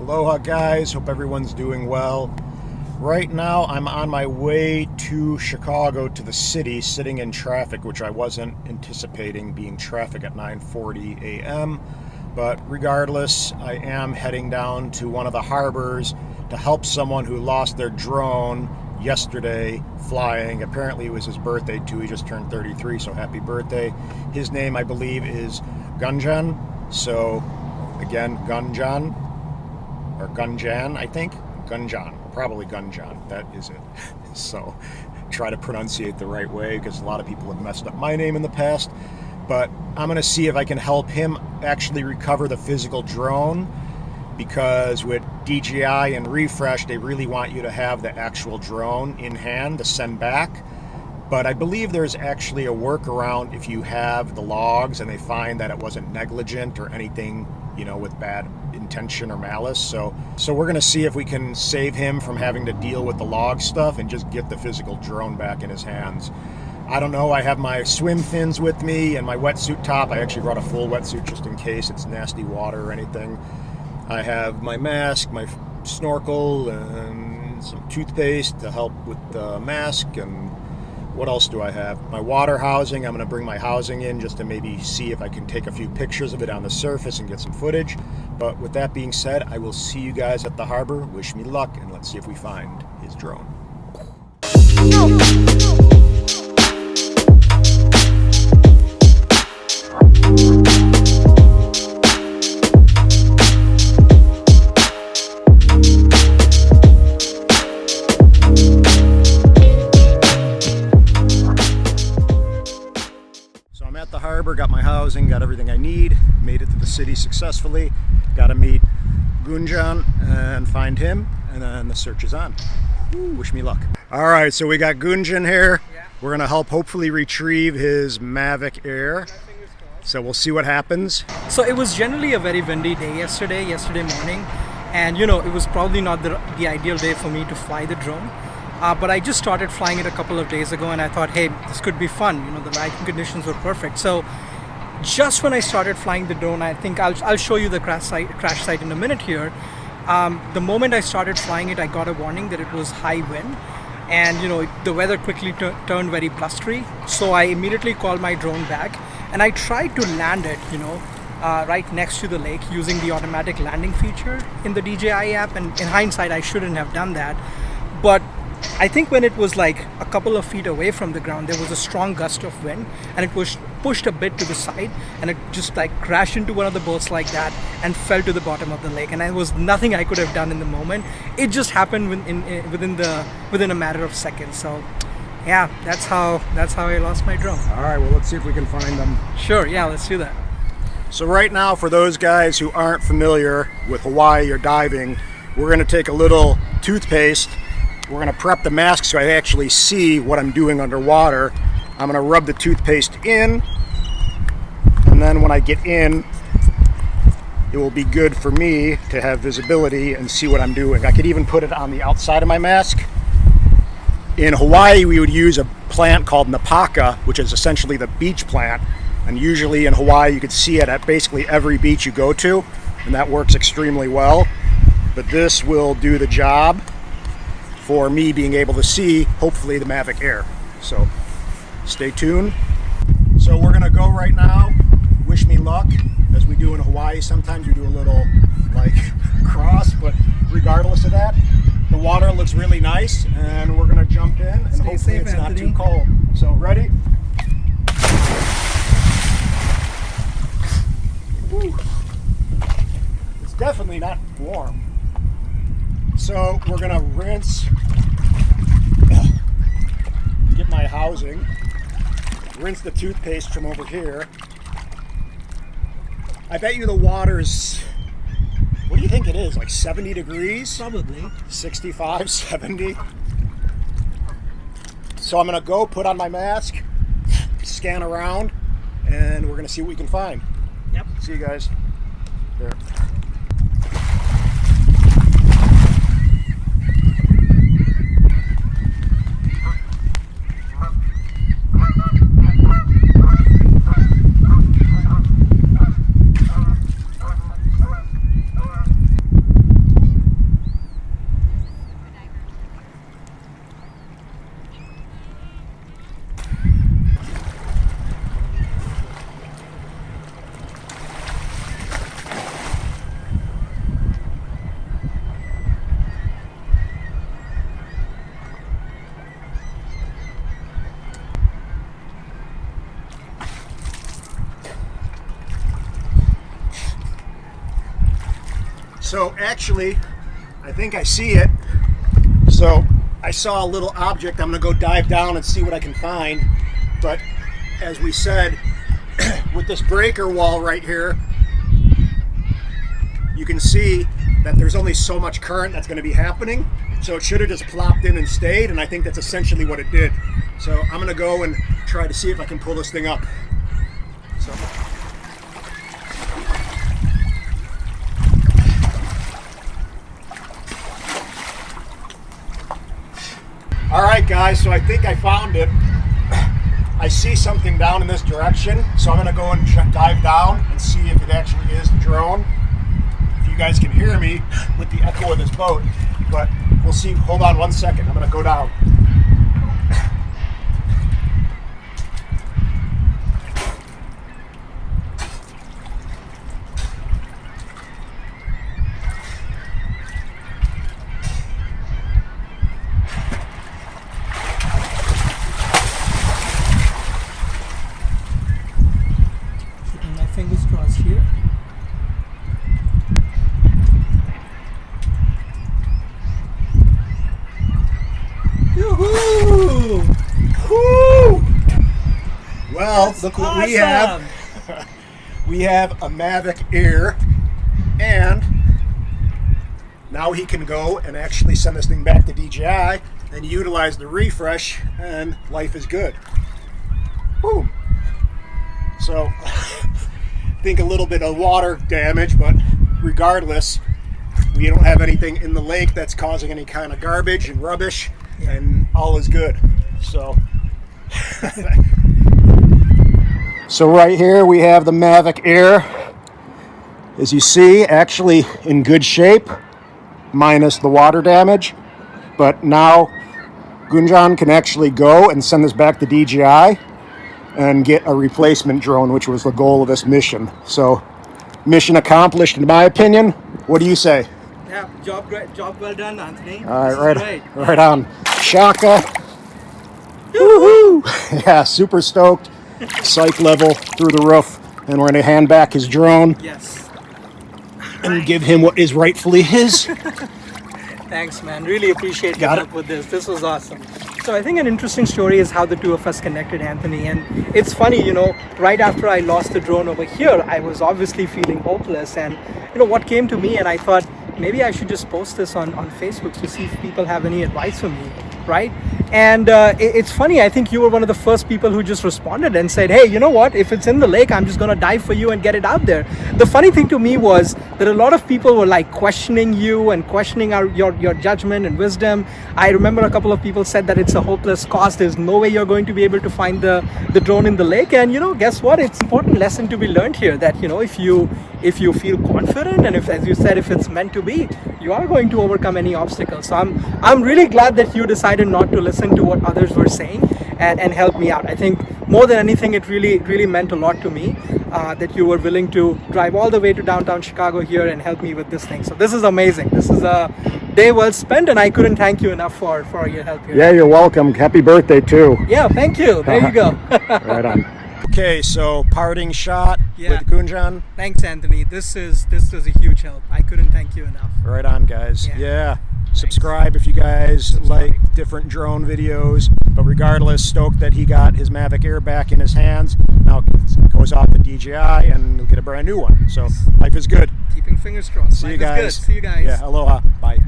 Aloha guys, hope everyone's doing well. Right now I'm on my way to Chicago, to the city, sitting in traffic, which I wasn't anticipating being traffic at 9:40 a.m. But regardless, I am heading down to one of the harbors to help someone who lost their drone yesterday flying. Apparently it was his birthday too. He just turned 33, so happy birthday. His name, I believe, is Gunjan. So again, Gunjan, or Gunjan, I think. Gunjan, probably Gunjan, that is it. So try to pronunciate the right way, because a lot of people have messed up my name in the past. But I'm going to see if I can help him actually recover the physical drone, because with DJI and Refresh, they really want you to have the actual drone in hand to send back. But I believe there's actually a workaround if you have the logs and they find that it wasn't negligent or anything, you know, with bad intention or malice. So we're going to see if we can save him from having to deal with the log stuff and just get the physical drone back in his hands. I don't know, I have my swim fins with me and my wetsuit top. I actually brought a full wetsuit just in case it's nasty water or anything. I have my mask, my snorkel, and some toothpaste to help with the mask. And what else do I have? My water housing. I'm going to bring my housing in just to maybe see if I can take a few pictures of it on the surface and get some footage. But with that being said, I will see you guys at the harbor. Wish me luck, and let's see if we find his drone. The harbor, got my housing, got everything I need, made it to the city successfully. Got to meet Gunjan and find him, and then the search is on. Ooh, wish me luck. All right, so we got Gunjan here. We're gonna help hopefully retrieve his Mavic Air. So we'll see what happens. So it was generally a very windy day yesterday morning, and you know, it was probably not the ideal day for me to fly the drone. But I just started flying it a couple of days ago, and I thought, hey, this could be fun. You know, the lighting conditions were perfect. So just when I started flying the drone, I think I'll show you the crash site in a minute here. The moment I started flying it, I got a warning that it was high wind, and you know, the weather quickly turned very blustery. So I immediately called my drone back, and I tried to land it, you know, right next to the lake using the automatic landing feature in the DJI app. And in hindsight, I shouldn't have done that, but I think when it was like a couple of feet away from the ground, there was a strong gust of wind, and it was pushed a bit to the side, and it just like crashed into one of the boats like that and fell to the bottom of the lake. And there was nothing I could have done in the moment. It just happened within a matter of seconds. So yeah, that's how I lost my drone. All right, well, let's see if we can find them. Sure, yeah, let's do that. So right now, for those guys who aren't familiar with Hawaii or diving, we're going to take a little toothpaste. We're going to prep the mask so I actually see what I'm doing underwater. I'm going to rub the toothpaste in, and then when I get in, it will be good for me to have visibility and see what I'm doing. I could even put it on the outside of my mask. In Hawaii, we would use a plant called napaka, which is essentially the beach plant. And usually in Hawaii, you could see it at basically every beach you go to, and that works extremely well. But this will do the job for me being able to see, hopefully, the Mavic Air. So stay tuned. So we're gonna go right now. Wish me luck, as we do in Hawaii. Sometimes we do a little like cross, but regardless of that, the water looks really nice, and we're gonna jump in, and Stay hopefully safe, it's Anthony. not too cold. So ready? Woo. It's definitely not warm. So we're gonna rinse, get my housing, rinse the toothpaste from over here. I bet you the water's, what do you think it is, like 70 degrees? Probably. 65, 70. So I'm gonna go put on my mask, scan around, and we're gonna see what we can find. Yep. See you guys. There. So actually, I think I see it. So I saw a little object. I'm going to go dive down and see what I can find. But as we said, with this breaker wall right here, you can see that there's only so much current that's going to be happening. So it should have just plopped in and stayed, and I think that's essentially what it did. So I'm going to go and try to see if I can pull this thing up. So. All right, guys, so I think I found it. I see something down in this direction, so I'm going to go and dive down and see if it actually is the drone. If you guys can hear me with the echo of this boat, but we'll see. Hold on one second. I'm going to go down. Fingers crossed here. Yoo-hoo! Woo! Well, That's look what awesome. we have. We have a Mavic Air, and now he can go and actually send this thing back to DJI and utilize the refresh, and life is good. Boom. So, I think a little bit of water damage, but regardless, we don't have anything in the lake that's causing any kind of garbage and rubbish, and all is good. So, so right here we have the Mavic Air. As you see, actually in good shape, minus the water damage. But now Gunjan can actually go and send this back to DJI and get a replacement drone, which was the goal of this mission. So, mission accomplished, in my opinion. What do you say? Yeah, job well done, Anthony. All right, Great. right on. Shaka. Woohoo! Yeah, super stoked. Psych level through the roof, and we're gonna hand back his drone Yes. and give him what is rightfully his. Thanks, man. Really appreciate your Got help it. with this. This was awesome. So I think an interesting story is how the two of us connected, Anthony. And it's funny, right after I lost the drone over here, I was obviously feeling hopeless. And, what came to me, and I thought, maybe I should just post this on Facebook to see if people have any advice for me, right? And it's funny, I think you were one of the first people who just responded and said, hey, you know what, if it's in the lake, I'm just gonna dive for you and get it out there. The funny thing to me was that a lot of people were like questioning you and questioning your judgment and wisdom. I remember a couple of people said that it's a hopeless cause, there's no way you're going to be able to find the drone in the lake. And guess what, it's an important lesson to be learned here, that if you feel confident, and if, as you said, if it's meant to be, you are going to overcome any obstacles. So I'm really glad that you decided not to listen to what others were saying and help me out. I think more than anything, it really meant a lot to me that you were willing to drive all the way to downtown Chicago here and help me with this thing. So this is amazing. This is a day well spent, and I couldn't thank you enough for your help here. Yeah, you're welcome. Happy birthday too. Yeah, thank you. There you go. Right on. Okay, so parting shot Yeah. with Gunjan. Thanks, Anthony. This was a huge help. I couldn't thank you enough. Right on, guys. Yeah. Yeah. Subscribe if you guys like different drone videos. But regardless, stoked that he got his Mavic Air back in his hands. Now it goes off to DJI and he'll get a brand new one. So life is good. Keeping fingers crossed. See you Life is guys. good. See you guys. Yeah, aloha. Bye.